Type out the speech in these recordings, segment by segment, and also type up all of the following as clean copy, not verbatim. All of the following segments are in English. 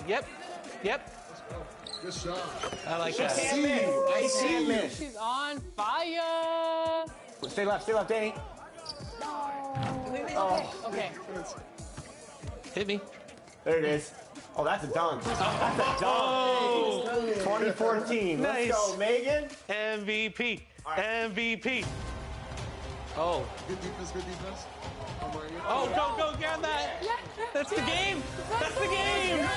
Yep. Yep. Good shot. I like that. I can't miss. She's on fire. Stay left, Danny. Oh. Okay. Hit me. There it is. Oh, that's a dunk. That's a dunk. 2014. Nice. Let's go, Megan. MVP. Right. MVP. Oh. Good defense, good defense. Oh, go, grab that. That's the game. That's the game.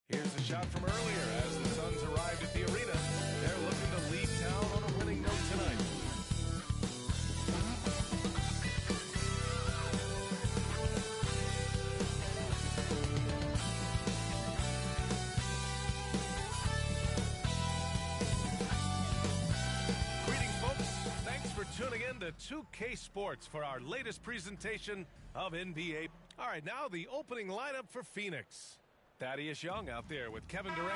Here's a shot from earlier as the Suns arrived at the arena. They're looking to leave town on a winning note tonight. Greetings, folks. Thanks for tuning in to 2K Sports for our latest presentation of NBA. All right, now the opening lineup for Phoenix. Thaddeus Young out there with Kevin Durant.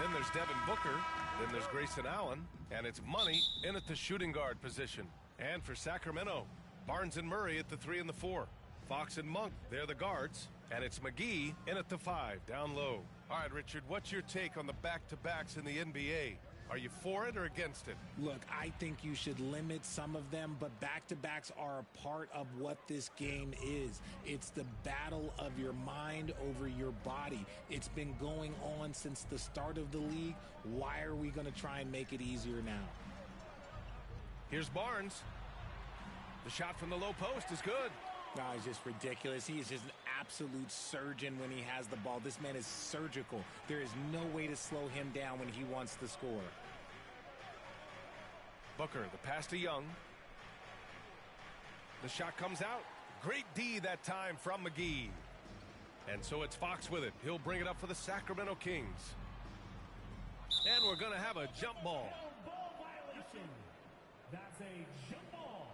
Then there's Devin Booker. Then there's Grayson Allen. And it's Money in at the shooting guard position. And for Sacramento, Barnes and Murray at the 3 and the 4. Fox and Monk, they're the guards. And it's McGee in at the 5, down low. All right, Richard, what's your take on the back-to-backs in the NBA? Are you for it or against it? Look, I think you should limit some of them, but back-to-backs are a part of what this game is. It's the battle of your mind over your body. It's been going on since the start of the league. Why are we going to try and make it easier now? Here's Barnes. The shot from the low post is good. No, it's just ridiculous. He is just an absolute surgeon when he has the ball. This man is surgical. There is no way to slow him down when he wants to score. Booker, the pass to Young. The shot comes out. Great D that time from McGee. And so it's Fox with it. He'll bring it up for the Sacramento Kings. And we're going to have a jump ball. Ball violation. That's a jump ball.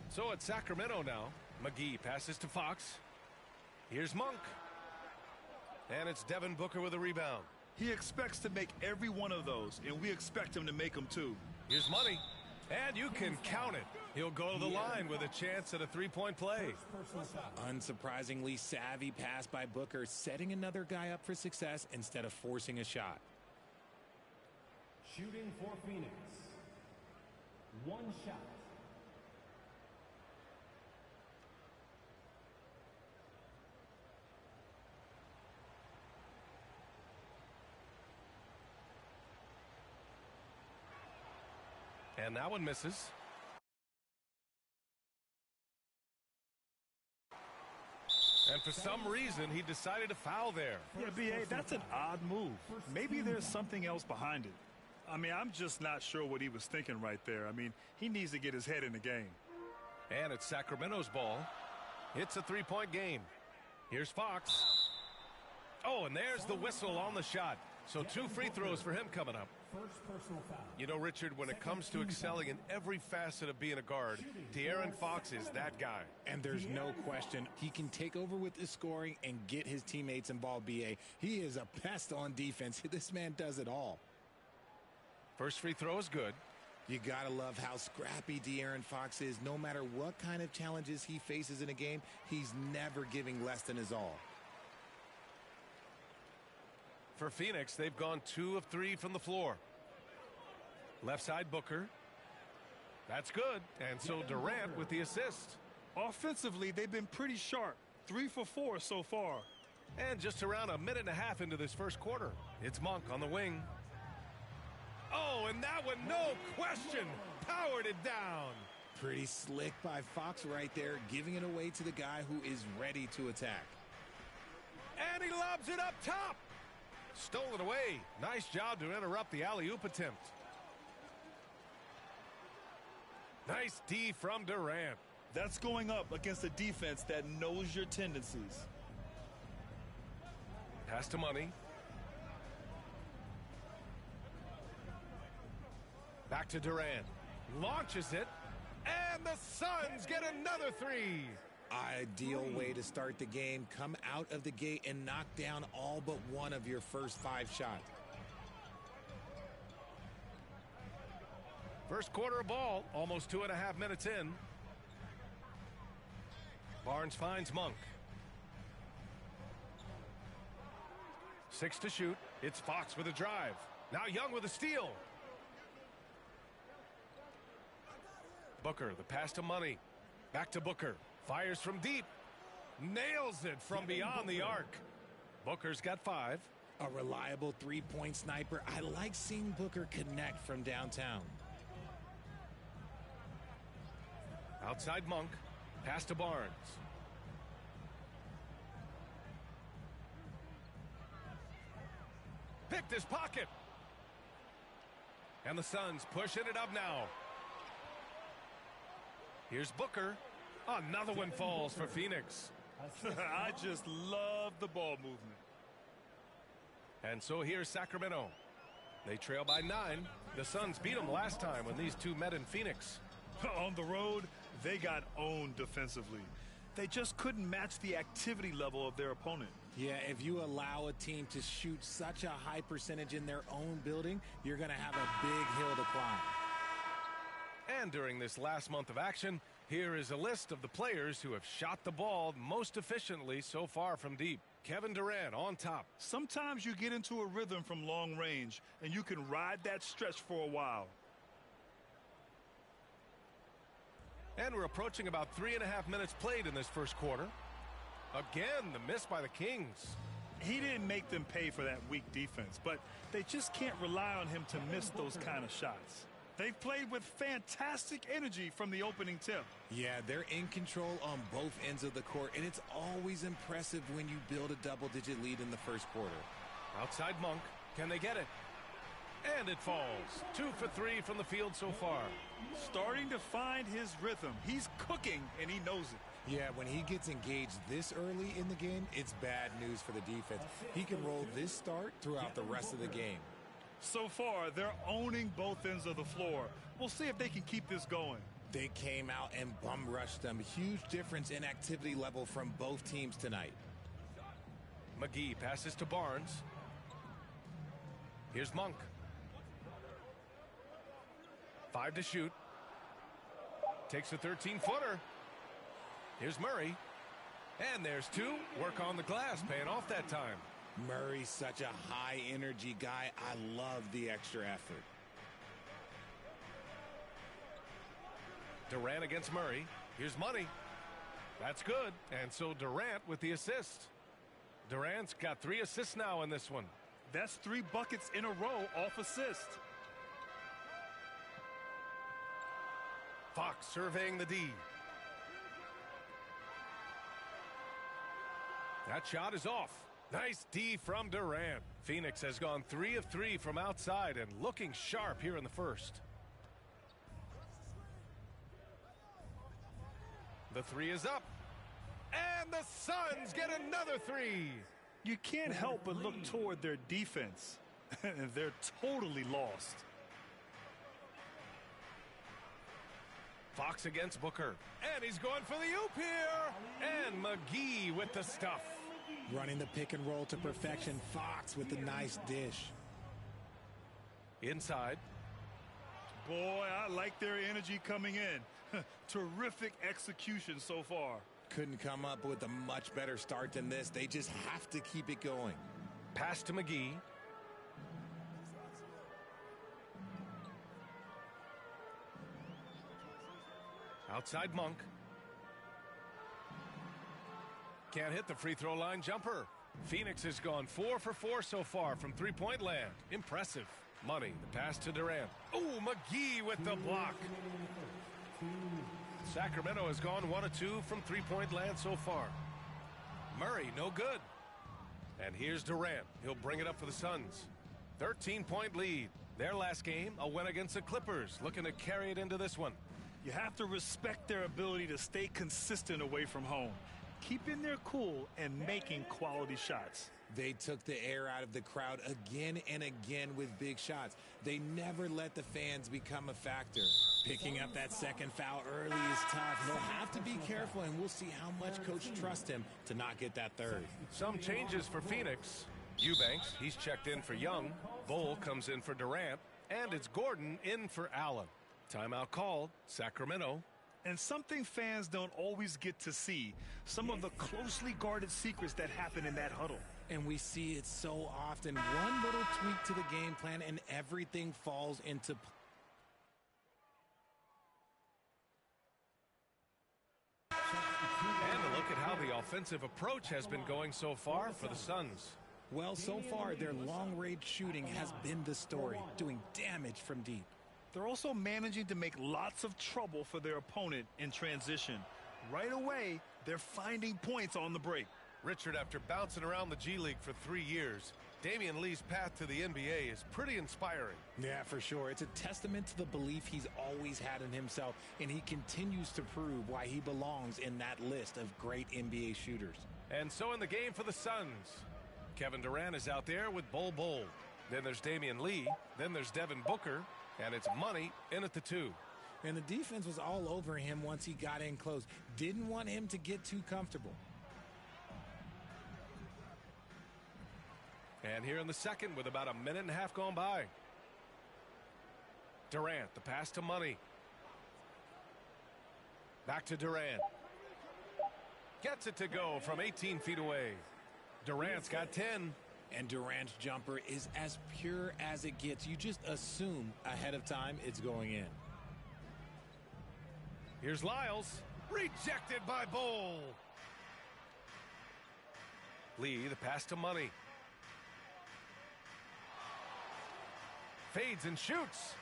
So it's Sacramento now. McGee passes to Fox. Here's Monk. And it's Devin Booker with a rebound. He expects to make every one of those, and we expect him to make them too. Here's Money. And you can count it. He'll go to the line with a chance at a three-point play. Unsurprisingly savvy pass by Booker, setting another guy up for success instead of forcing a shot. Shooting for Phoenix. One shot. And that one misses. And for some reason, he decided to foul there. Yeah, B.A., that's an odd move. Maybe there's something else behind it. I mean, I'm just not sure what he was thinking right there. I mean, he needs to get his head in the game. And it's Sacramento's ball. It's a three-point game. Here's Fox. Oh, and there's the whistle on the shot. So 2 free throws for him coming up. First personal foul. You know, Richard, when it comes to excelling in every facet of being a guard, De'Aaron Fox is that guy. And there's no question he can take over with his scoring and get his teammates involved, B.A. He is a pest on defense. This man does it all. First free throw is good. You gotta love how scrappy De'Aaron Fox is. No matter what kind of challenges he faces in a game, he's never giving less than his all. For Phoenix, they've gone 2 of 3 from the floor. Left side Booker. That's good. And so Durant with the assist. Offensively, they've been pretty sharp. 3 for 4 so far. And just around a minute and a half into this first quarter, it's Monk on the wing. Oh, and that one, no question, powered it down. Pretty slick by Fox right there, giving it away to the guy who is ready to attack. And he lobs it up top. Stole it away. Nice job to interrupt the alley-oop attempt. Nice D from Durant. That's going up against a defense that knows your tendencies. Pass to Money. Back to Durant. Launches it. And the Suns get another 3. Ideal way to start the game. Come out of the gate and knock down all but one of your first 5 shots. First quarter of ball, almost 2.5 minutes in. Barnes finds Monk. 6 to shoot. It's Fox with a drive. Now Young with a steal. Booker, the pass to Money. Back to Booker. Fires from deep. Nails it from beyond the arc. Booker's got 5. A reliable three-point sniper. I like seeing Booker connect from downtown. Outside Monk. Pass to Barnes. Picked his pocket. And the Suns pushing it up now. Here's Booker. Another one falls for Phoenix. I just love the ball movement. And so here's Sacramento. They trail by 9. The Suns beat them last time when these two met in Phoenix. On the road, they got owned defensively. They just couldn't match the activity level of their opponent. Yeah, if you allow a team to shoot such a high percentage in their own building, you're going to have a big hill to climb. And during this last month of action, here is a list of the players who have shot the ball most efficiently so far from deep. Kevin Durant on top. Sometimes you get into a rhythm from long range, and you can ride that stretch for a while. And we're approaching about 3.5 minutes played in this first quarter. Again, the miss by the Kings. He didn't make them pay for that weak defense, but they just can't rely on him to miss those kind of shots. They've played with fantastic energy from the opening tip. Yeah, they're in control on both ends of the court, and it's always impressive when you build a double-digit lead in the first quarter. Outside Monk. Can they get it? And it falls. 2 for 3 from the field so far. Starting to find his rhythm. He's cooking, and he knows it. Yeah, when he gets engaged this early in the game, it's bad news for the defense. He can roll this start throughout the rest of the game. So far, they're owning both ends of the floor. We'll see if they can keep this going. They came out and bum rushed them. Huge difference in activity level from both teams tonight. McGee passes to Barnes. Here's Monk. 5 to shoot. Takes a 13-footer. Here's Murray. And there's 2. Work on the glass, paying off that time. Murray's such a high-energy guy. I love the extra effort. Durant against Murray. Here's Money. That's good. And so Durant with the assist. Durant's got 3 assists now in this one. That's 3 buckets in a row off assist. Fox surveying the D. That shot is off. Nice D from Durant. Phoenix has gone 3 of 3 from outside and looking sharp here in the first. The 3 is up. And the Suns get another 3. You can't help but look toward their defense. They're totally lost. Fox against Booker. And he's going for the oop here. And McGee with the stuff. Running the pick and roll to perfection. Fox with the nice dish. Inside. Boy, I like their energy coming in. Terrific execution so far. Couldn't come up with a much better start than this. They just have to keep it going. Pass to McGee. Outside Monk. Can't hit the free throw line jumper. Phoenix has gone 4 for 4 so far from three-point land. Impressive. Money, the pass to Durant. Oh, McGee with the block. Sacramento has gone 1 of 2 from three-point land so far. Murray, no good. And here's Durant. He'll bring it up for the Suns. 13-point lead. Their last game, a win against the Clippers. Looking to carry it into this one. You have to respect their ability to stay consistent away from home. Keeping their cool and making quality shots. They took the air out of the crowd again and again with big shots. They never let the fans become a factor. Picking up that second foul early is tough. He'll have to be careful, and we'll see how much coach trusts him to not get that third. Some changes for Phoenix. Eubanks, he's checked in for Young. Bull comes in for Durant. And it's Gordon in for Allen. Timeout called, Sacramento. And something fans don't always get to see, some of the closely guarded secrets that happen in that huddle. And we see it so often. One little tweak to the game plan and everything falls into place. And a look at how the offensive approach has been going so far for the Suns. Well, so far, their long-range shooting has been the story, doing damage from deep. They're also managing to make lots of trouble for their opponent in transition. Right away, they're finding points on the break. Richard, after bouncing around the G League for 3 years, Damian Lee's path to the NBA is pretty inspiring. Yeah, for sure. It's a testament to the belief he's always had in himself, and he continues to prove why he belongs in that list of great NBA shooters. And so in the game for the Suns, Kevin Durant is out there with Bol Bol. Then there's Damian Lee. Then there's Devin Booker. And it's money in at the 2. And the defense was all over him once he got in close. Didn't want him to get too comfortable. And here in the second with about a minute and a half gone by. Durant, the pass to Money. Back to Durant. Gets it to go from 18 feet away. Durant's got 10. And Durant's jumper is as pure as it gets. You just assume ahead of time it's going in. Here's Lyles. Rejected by Bol. Lee, the pass to Money. Fades and shoots.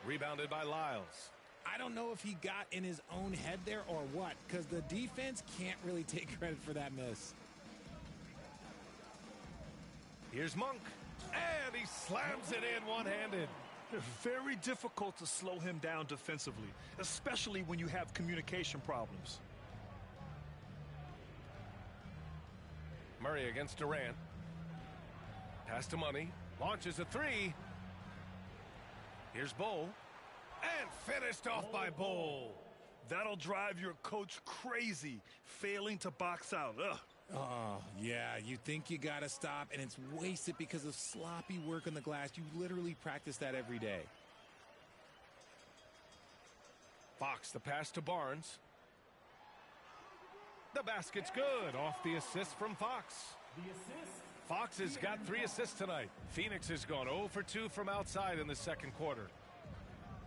Rebounded by Lyles. I don't know if he got in his own head there or what, because the defense can't really take credit for that miss. Here's Monk, and he slams it in one-handed. Very difficult to slow him down defensively, especially when you have communication problems. Murray against Durant. Pass to Money, launches a 3. Here's Bol, and finished off by Bol. That'll drive your coach crazy, failing to box out. Ugh. Oh, yeah, you think you got to stop, and it's wasted because of sloppy work on the glass. You literally practice that every day. Fox, the pass to Barnes. The basket's good off the assist from Fox. Fox has got 3 assists tonight. Phoenix has gone 0 for 2 from outside in the second quarter.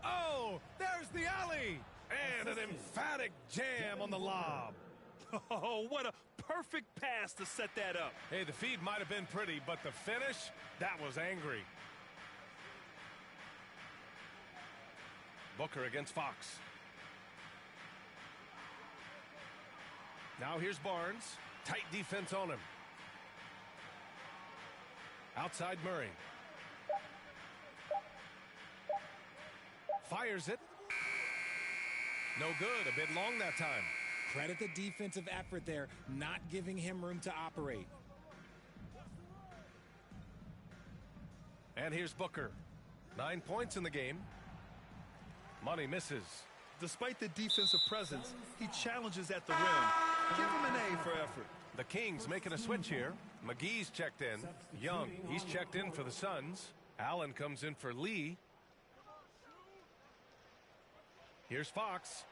Oh, there's the alley! And an emphatic jam on the lob. Oh, what a perfect pass to set that up. Hey, the feed might have been pretty, but the finish, that was angry. Booker against Fox. Now here's Barnes. Tight defense on him. Outside Murray. Fires it. No good. A bit long that time. Credit the defensive effort there, not giving him room to operate. And here's Booker. 9 points in the game. Money misses. Despite the defensive presence, he challenges at the rim. Give him an A for effort. The Kings making a switch here. McGee's checked in. Young, he's checked in for the Suns. Allen comes in for Lee. Here's Fox.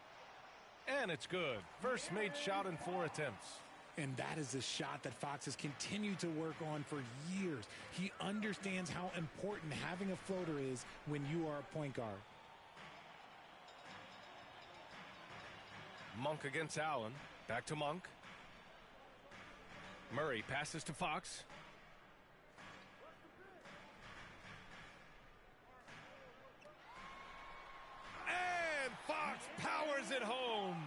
And it's good. First made shot in 4 attempts. And that is a shot that Fox has continued to work on for years. He understands how important having a floater is when you are a point guard. Monk against Allen. Back to Monk. Murray passes to Fox. And Fox powers it home.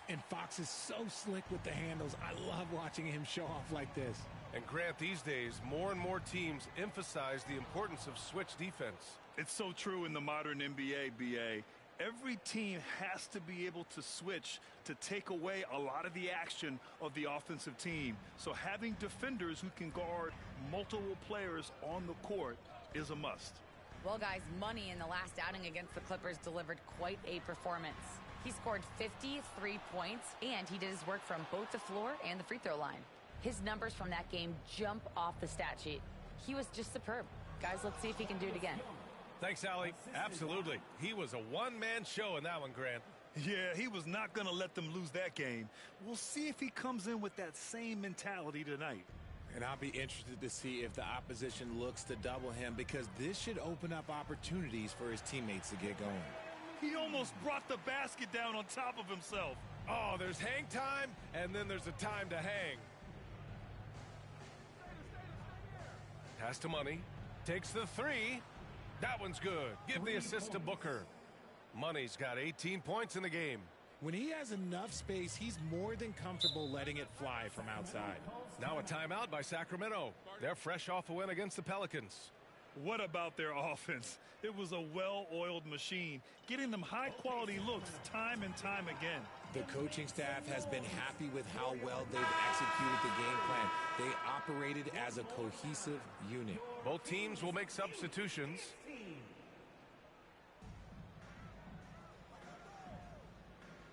And Fox is so slick with the handles. I love watching him show off like this. And Grant, these days, more and more teams emphasize the importance of switch defense. It's so true in the modern NBA, BA. Every team has to be able to switch to take away a lot of the action of the offensive team. So having defenders who can guard multiple players on the court is a must. Well, guys, Money in the last outing against the Clippers delivered quite a performance. He scored 53 points, and he did his work from both the floor and the free throw line. His numbers from that game jump off the stat sheet. He was just superb. Guys, let's see if he can do it again. Thanks, Allie. Absolutely. He was a one-man show in that one, Grant. Yeah, he was not going to let them lose that game. We'll see if he comes in with that same mentality tonight. And I'll be interested to see if the opposition looks to double him, because this should open up opportunities for his teammates to get going. He almost brought the basket down on top of himself. Oh, there's hang time, and then there's a time to hang. Pass to Money. Takes the three. That one's good. Give the assist to Booker. Money's got 18 points in the game. When he has enough space, he's more than comfortable letting it fly from outside. Now a timeout by Sacramento. They're fresh off a win against the Pelicans. What about their offense? It was a well-oiled machine, getting them high-quality looks time and time again. The coaching staff has been happy with how well they've executed the game plan. They operated as a cohesive unit. Both teams will make substitutions.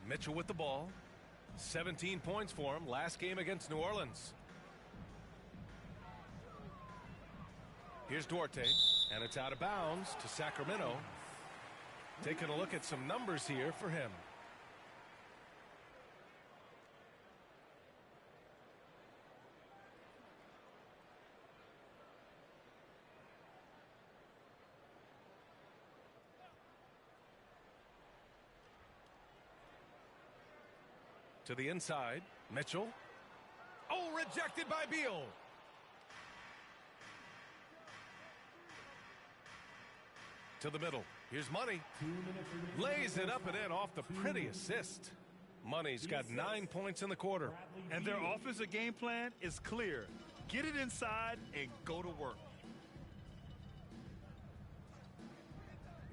Mitchell with the ball. 17 points for him last game against New Orleans. Here's Duarte, and it's out of bounds to Sacramento. Taking a look at some numbers here for him. To the inside, Mitchell. Oh, rejected by Beal. To the middle. Here's Money. Lays it up and in off the pretty assist. Money's got 9 points in the quarter. And their offensive game plan is clear. Get it inside and go to work.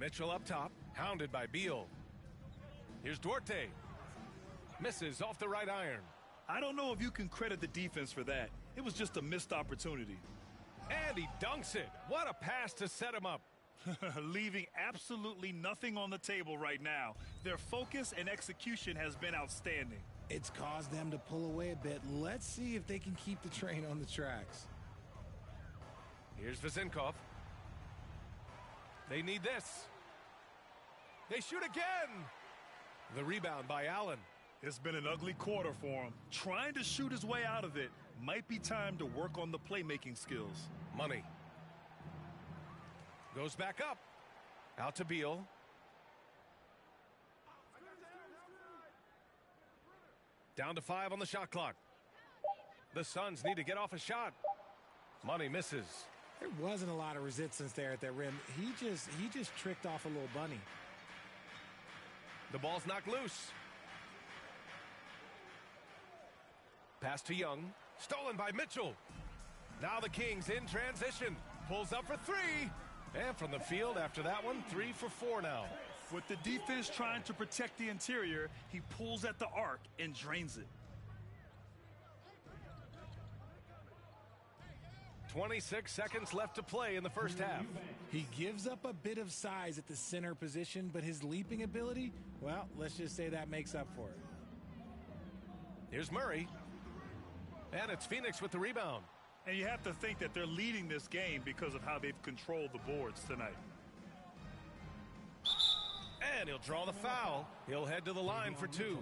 Mitchell up top, hounded by Beal. Here's Duarte. Misses off the right iron. I don't know if you can credit the defense for that. It was just a missed opportunity. And he dunks it. What a pass to set him up. Leaving absolutely nothing on the table right now. Their focus and execution has been outstanding. It's caused them to pull away a bit. Let's see if they can keep the train on the tracks. Here's Vezenkov. They need this. They shoot again. The rebound by Allen. It's been an ugly quarter for him. Trying to shoot his way out of it. Might be time to work on the playmaking skills. Money. Goes back up. Out to Beal. Down to 5 on the shot clock. The Suns need to get off a shot. Money misses. There wasn't a lot of resistance there at that rim. He just tricked off a little bunny. The ball's knocked loose. Pass to Young. Stolen by Mitchell. Now the Kings in transition. Pulls up for 3. And from the field after that one, 3 for 4 now. With the defense trying to protect the interior, he pulls at the arc and drains it. 26 seconds left to play in the first half. He gives up a bit of size at the center position, but his leaping ability, well, let's just say that makes up for it. Here's Murray. And it's Phoenix with the rebound. And you have to think that they're leading this game because of how they've controlled the boards tonight. And he'll draw the foul. He'll head to the line for 2.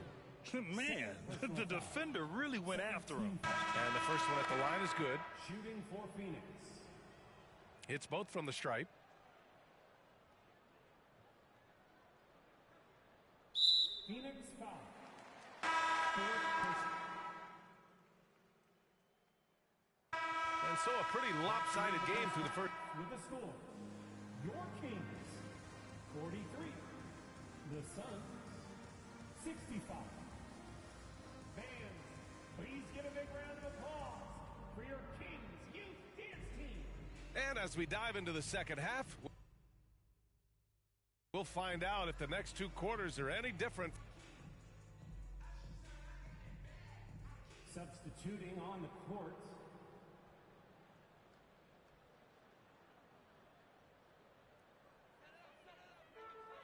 Man, the defender really went after him. And the first one at the line is good. Shooting for Phoenix. It's both from the stripe. Phoenix foul. And so a pretty lopsided game through the first. With the score, your Kings 43, the Suns 65. Fans, please give a big round of applause for your Kings Youth Dance Team. And as we dive into the second half, we'll find out if the next 2 quarters are any different. Substituting on the court.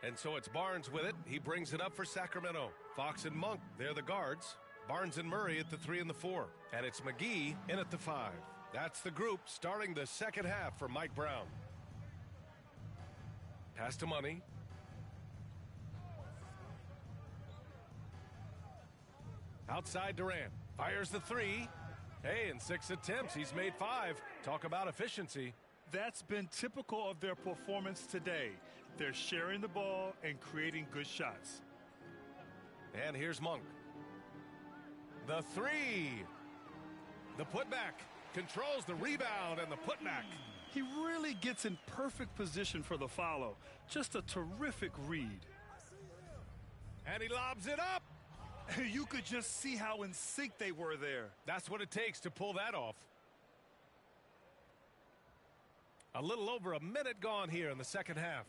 And so it's Barnes with it. He brings it up for Sacramento. Fox and Monk, they're the guards. Barnes and Murray at the 3 and the 4. And it's McGee in at the 5. That's the group starting the second half for Mike Brown. Pass to Money. Outside Durant. Fires the three. Hey, in 6 attempts, he's made 5. Talk about efficiency. That's been typical of their performance today. They're sharing the ball and creating good shots. And here's Monk. The three. The putback. Controls the rebound and the putback. He really gets in perfect position for the follow. Just a terrific read. And he lobs it up. You could just see how in sync they were there. That's what it takes to pull that off. A little over a minute gone here in the second half.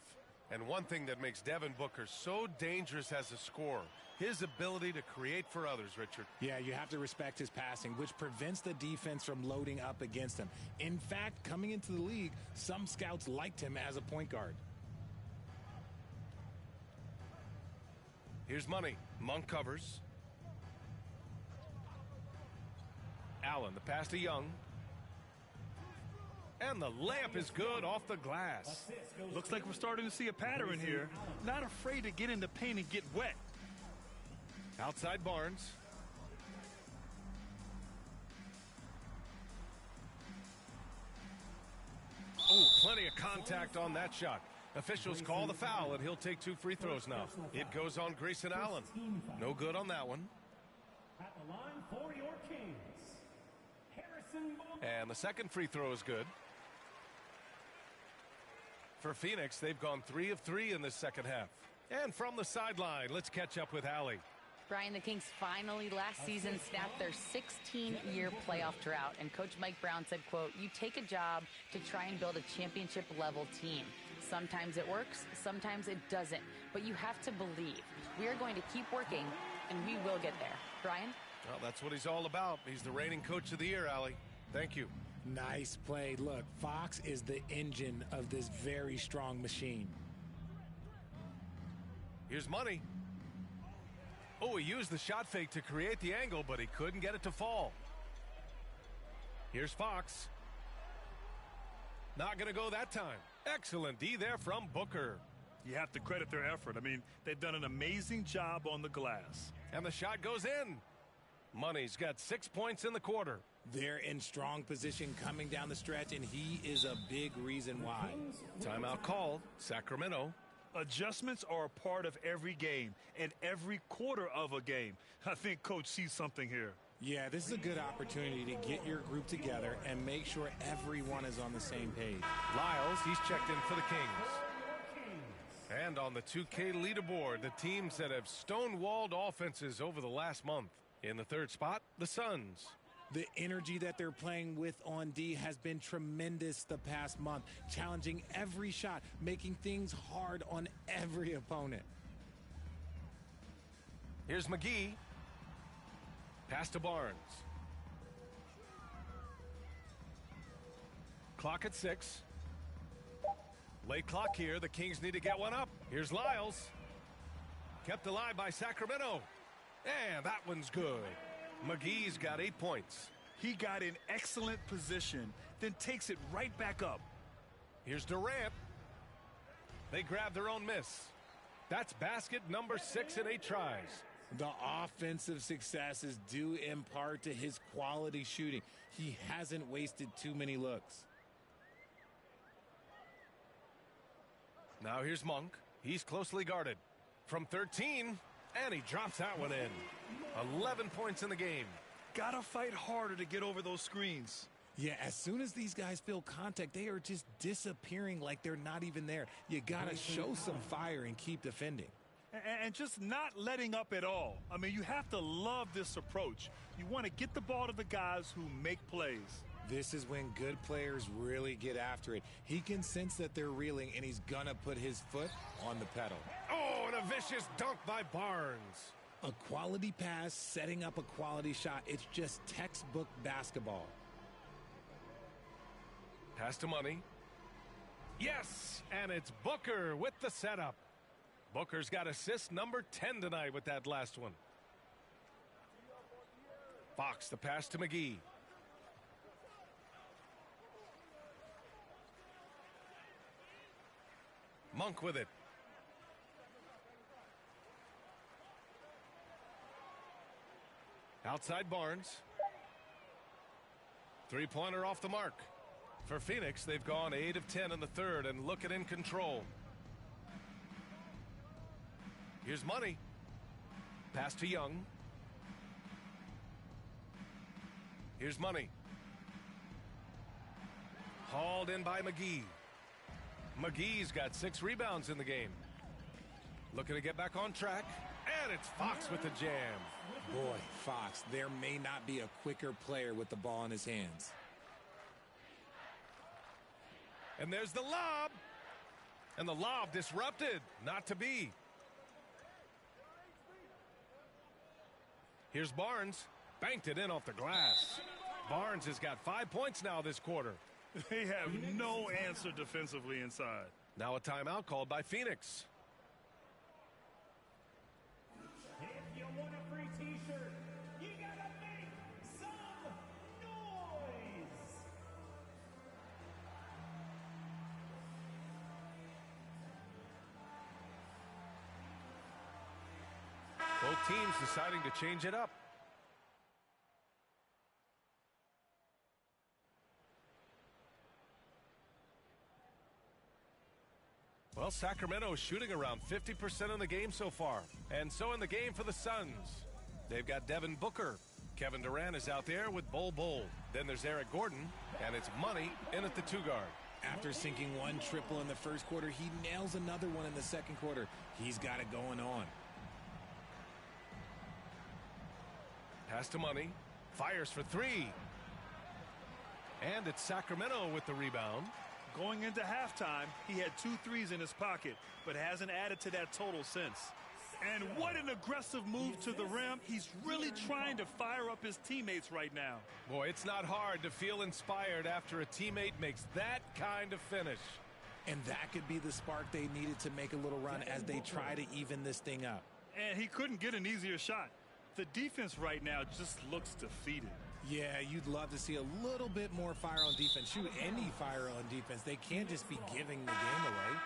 And one thing that makes Devin Booker so dangerous as a scorer, his ability to create for others, Richard. Yeah, you have to respect his passing, which prevents the defense from loading up against him. In fact, coming into the league, some scouts liked him as a point guard. Here's Money. Monk covers. Allen, the pass to Young. And the layup is good off the glass. Looks like we're starting to see a pattern here. Not afraid to get in the paint and get wet. Outside Barnes. Oh, plenty of contact on that shot. Officials call the foul, and he'll take 2 free throws now. It goes on Grayson Allen. No good on that one. At the line for your Kings, Harrison. And the second free throw is good. For Phoenix, they've gone 3 of 3 in this second half. And from the sideline, let's catch up with Allie. Brian, the Kings finally last season snapped their 16-year playoff drought, and Coach Mike Brown said, quote, "You take a job to try and build a championship-level team. Sometimes it works, sometimes it doesn't, but you have to believe. We are going to keep working, and we will get there." Brian? Well, that's what he's all about. He's the reigning coach of the year, Allie. Thank you. Nice play. Look, Fox is the engine of this very strong machine. Here's Money. Oh, he used the shot fake to create the angle, but he couldn't get it to fall. Here's Fox. Not going to go that time. Excellent D there from Booker. You have to credit their effort. I mean, they've done an amazing job on the glass. And the shot goes in. Money's got 6 points in the quarter. They're in strong position coming down the stretch, and he is a big reason why. Timeout called. Sacramento. Adjustments are a part of every game and every quarter of a game. I think Coach sees something here. Yeah, this is a good opportunity to get your group together and make sure everyone is on the same page. Lyles, he's checked in for the Kings. And on the 2K leaderboard, the teams that have stonewalled offenses over the last month. In the third spot, the Suns. The energy that they're playing with on D has been tremendous the past month, challenging every shot, making things hard on every opponent. Here's McGee. Pass to Barnes. Clock at 6. Late clock here. The Kings need to get one up. Here's Lyles. Kept alive by Sacramento. And that one's good. McGee's got 8 points. He got in excellent position, then takes it right back up. Here's Durant. They grab their own miss. That's basket number 6 in 8 tries. The offensive success is due in part to his quality shooting. He hasn't wasted too many looks. Now here's Monk. He's closely guarded. From 13, and he drops that one in. 11 points in the game. Gotta fight harder to get over those screens. Yeah, as soon as these guys feel contact, they are just disappearing like they're not even there. You gotta show some fire and keep defending. And just not letting up at all. I mean, you have to love this approach. You want to get the ball to the guys who make plays. This is when good players really get after it. He can sense that they're reeling, and he's gonna put his foot on the pedal. Oh, and a vicious dunk by Barnes. A quality pass, setting up a quality shot. It's just textbook basketball. Pass to Money. Yes, and it's Booker with the setup. Booker's got assist number 10 tonight with that last one. Fox, the pass to McGee. Monk with it. Outside Barnes. Three-pointer off the mark. For Phoenix, they've gone 8 of 10 in the third and looking in control. Here's Money. Pass to Young. Here's Money. Hauled in by McGee. McGee's got 6 rebounds in the game. Looking to get back on track. And it's Fox with the jam. Boy, Fox, there may not be a quicker player with the ball in his hands. And there's the lob. And the lob disrupted. Not to be. Here's Barnes. Banked it in off the glass. Barnes has got 5 points now this quarter. They have no answer defensively inside. Now a timeout called by Phoenix. If you want a free t-shirt, you gotta make some noise. Both teams deciding to change it up. Well, Sacramento's shooting around 50% in the game so far. And so in the game for the Suns. They've got Devin Booker. Kevin Durant is out there with Bol. Then there's Eric Gordon. And it's Money in at the 2-guard. After sinking 1 triple in the first quarter, he nails another one in the second quarter. He's got it going on. Pass to Money. Fires for 3. And it's Sacramento with the rebound. Going into halftime, he had 2 threes in his pocket, but hasn't added to that total since. And what an aggressive move to the rim. He's really trying to fire up his teammates right now. Boy, it's not hard to feel inspired after a teammate makes that kind of finish. And that could be the spark they needed to make a little run as they try to even this thing up. And he couldn't get an easier shot. The defense right now just looks defeated. Yeah, you'd love to see a little bit more fire on defense. Shoot, any fire on defense. They can't just be giving the game away.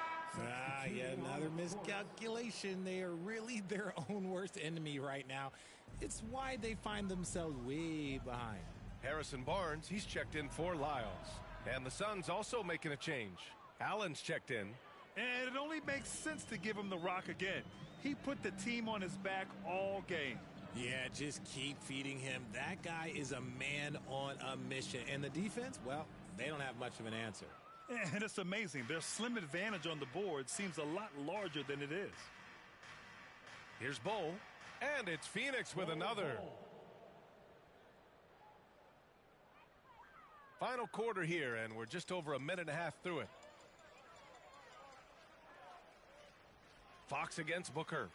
Yeah, another miscalculation. They are really their own worst enemy right now. It's why they find themselves way behind. Harrison Barnes, he's checked in for Lyles. And the Suns also making a change. Allen's checked in. And it only makes sense to give him the rock again. He put the team on his back all game. Yeah, just keep feeding him. That guy is a man on a mission. And the defense, well, they don't have much of an answer. And it's amazing. Their slim advantage on the board seems a lot larger than it is. Here's Bol. And it's Phoenix with another. Final quarter here, and we're just over a minute and a half through it. Fox against Booker.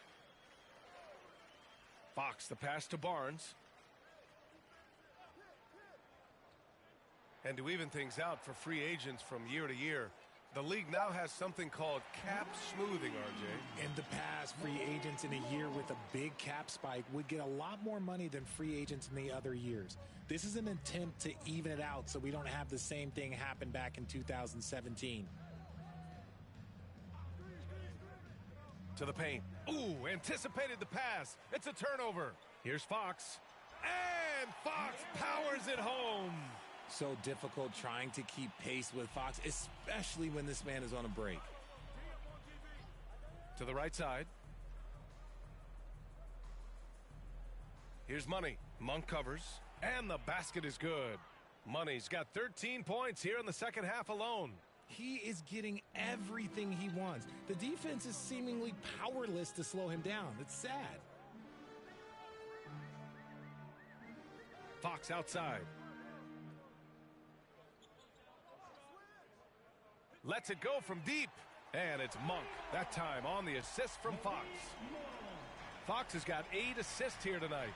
Fox, the pass to Barnes. And to even things out for free agents from year to year, the league now has something called cap smoothing, RJ. In the past, free agents in a year with a big cap spike would get a lot more money than free agents in the other years. This is an attempt to even it out so we don't have the same thing happen back in 2017. To the paint. Ooh, anticipated the pass. It's a turnover. Here's Fox. And Fox powers it home. So difficult trying to keep pace with Fox, especially when this man is on a break. To the right side. Here's Money. Monk covers. And the basket is good. Money's got 13 points here in the second half alone. He is getting everything he wants. The defense is seemingly powerless to slow him down. It's sad. Fox outside. Lets it go from deep. And it's Monk. That time on the assist from Fox. Fox has got 8 assists here tonight.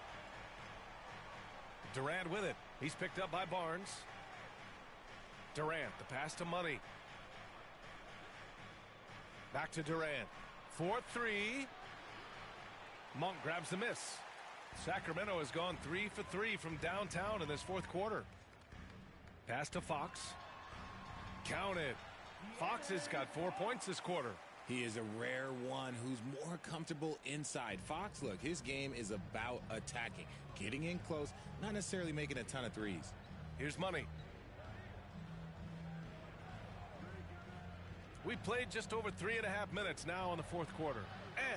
Durant with it. He's picked up by Barnes. Durant, the pass to Money. Back to Durant. 4-3. Monk grabs the miss. Sacramento has gone 3 for 3 from downtown in this fourth quarter. Pass to Fox. Count it. Fox has got 4 points this quarter. He is a rare one who's more comfortable inside. Fox, look, his game is about attacking, getting in close, not necessarily making a ton of threes. Here's money. We played just over 3.5 minutes now in the fourth quarter.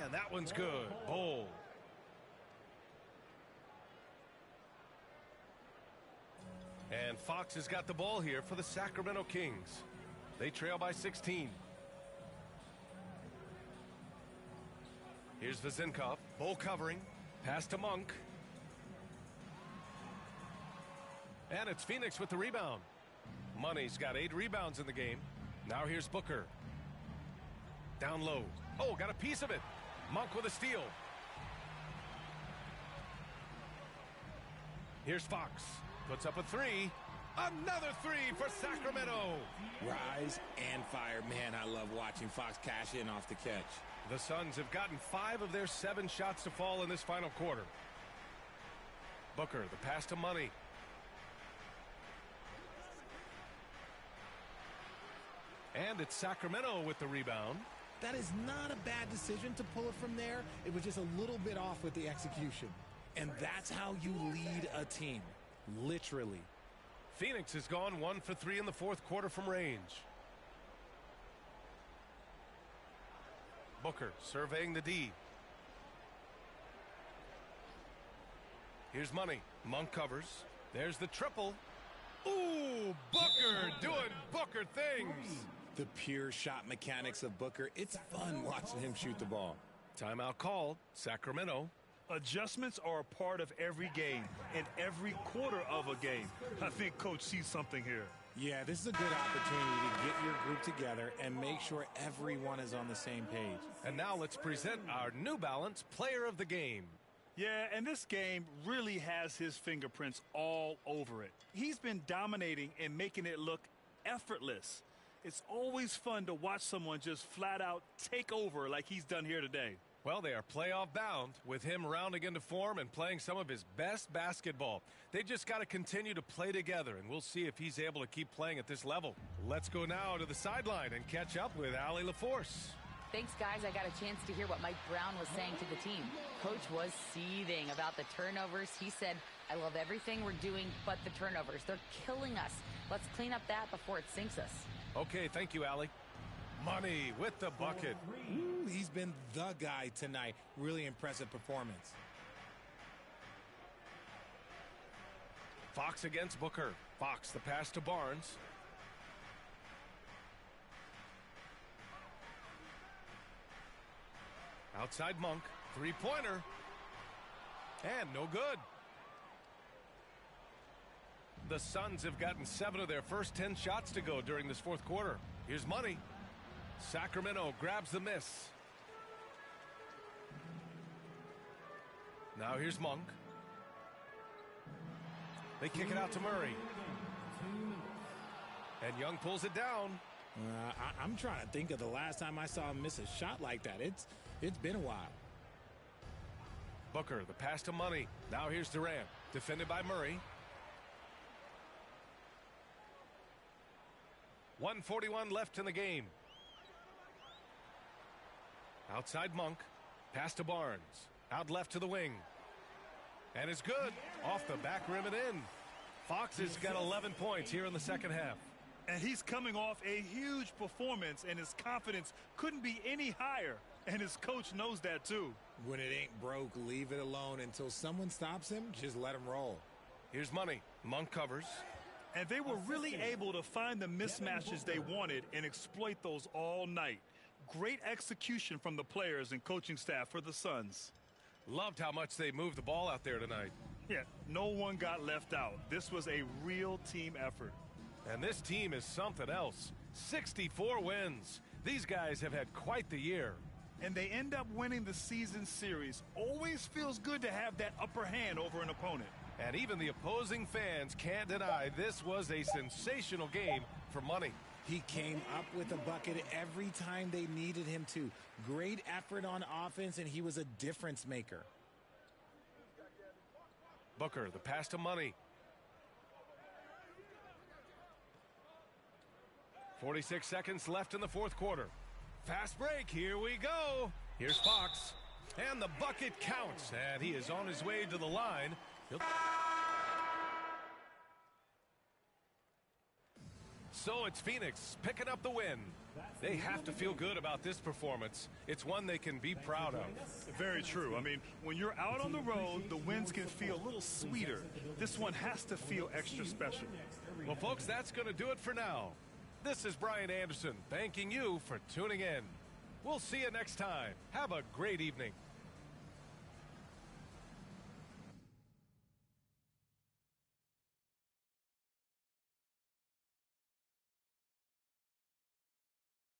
And that one's good. Bowl. And Fox has got the ball here for the Sacramento Kings. They trail by 16. Here's Vezinkov. Bull covering. Pass to Monk. And it's Phoenix with the rebound. Money's got 8 rebounds in the game. Now here's Booker. Down low. Oh, got a piece of it. Monk with a steal. Here's Fox. Puts up a 3. Another 3 for Sacramento. Rise and fire. Man, I love watching Fox cash in off the catch. The Suns have gotten 5 of their 7 shots to fall in this final quarter. Booker, the pass to Money. And it's Sacramento with the rebound. That is not a bad decision to pull it from there. It was just a little bit off with the execution. And that's how you lead a team. Literally. Phoenix has gone 1 for 3 in the fourth quarter from range. Booker surveying the D. Here's Money. Monk covers. There's the triple. Ooh, Booker doing Booker things. The pure shot mechanics of Booker. It's fun watching him shoot the ball. Timeout called. Sacramento. Adjustments are a part of every game and every quarter of a game. I think Coach sees something here. Yeah, this is a good opportunity to get your group together and make sure everyone is on the same page. And now let's present our New Balance Player of the Game. Yeah, and this game really has his fingerprints all over it. He's been dominating and making it look effortless. It's always fun to watch someone just flat out take over like he's done here today. Well, they are playoff bound with him rounding into form and playing some of his best basketball. They just got to continue to play together, and we'll see if he's able to keep playing at this level. Let's go now to the sideline and catch up with Allie LaForce. Thanks, guys. I got a chance to hear what Mike Brown was saying to the team. Coach was seething about the turnovers. He said, I love everything we're doing but the turnovers. They're killing us. Let's clean up that before it sinks us. Okay, thank you, Allie. Money with the bucket. Ooh, he's been the guy tonight. Really impressive performance. Fox against Booker. Fox, the pass to Barnes. Outside Monk. Three-pointer. And no good. The Suns have gotten 7 of their first 10 shots to go during this fourth quarter. Here's Money. Sacramento grabs the miss. Now here's Monk. They kick it out to Murray. And Young pulls it down. I'm trying to think of the last time I saw him miss a shot like that. It's been a while. Booker, the pass to Money. Now here's Durant. Defended by Murray. 1:41 left in the game. Outside Monk. Pass to Barnes. Out left to the wing. And it's good. Off the back rim and in. Fox has got 11 points here in the second half. And he's coming off a huge performance, and his confidence couldn't be any higher. And his coach knows that too. When it ain't broke, leave it alone until someone stops him. Just let him roll. Here's Money. Monk covers. And they were really able to find the mismatches they wanted and exploit those all night. Great execution from the players and coaching staff for the Suns. Loved how much they moved the ball out there tonight. Yeah, no one got left out. This was a real team effort. And this team is something else. 64 wins. These guys have had quite the year. And they end up winning the season series. Always feels good to have that upper hand over an opponent. And even the opposing fans can't deny this was a sensational game for Money. He came up with a bucket every time they needed him to. Great effort on offense, and he was a difference maker. Booker, the pass to Money. 46 seconds left in the fourth quarter. Fast break. Here we go. Here's Fox. And the bucket counts. And he is on his way to the line. So it's Phoenix picking up the win. They have to feel good about this performance. It's one they can be proud of. Very true. I mean, when you're out on the road, the wins can feel a little sweeter. This one has to feel extra special. Well, folks, that's going to do it for now. This is Brian Anderson thanking you for tuning in. We'll see you next time. Have a great evening.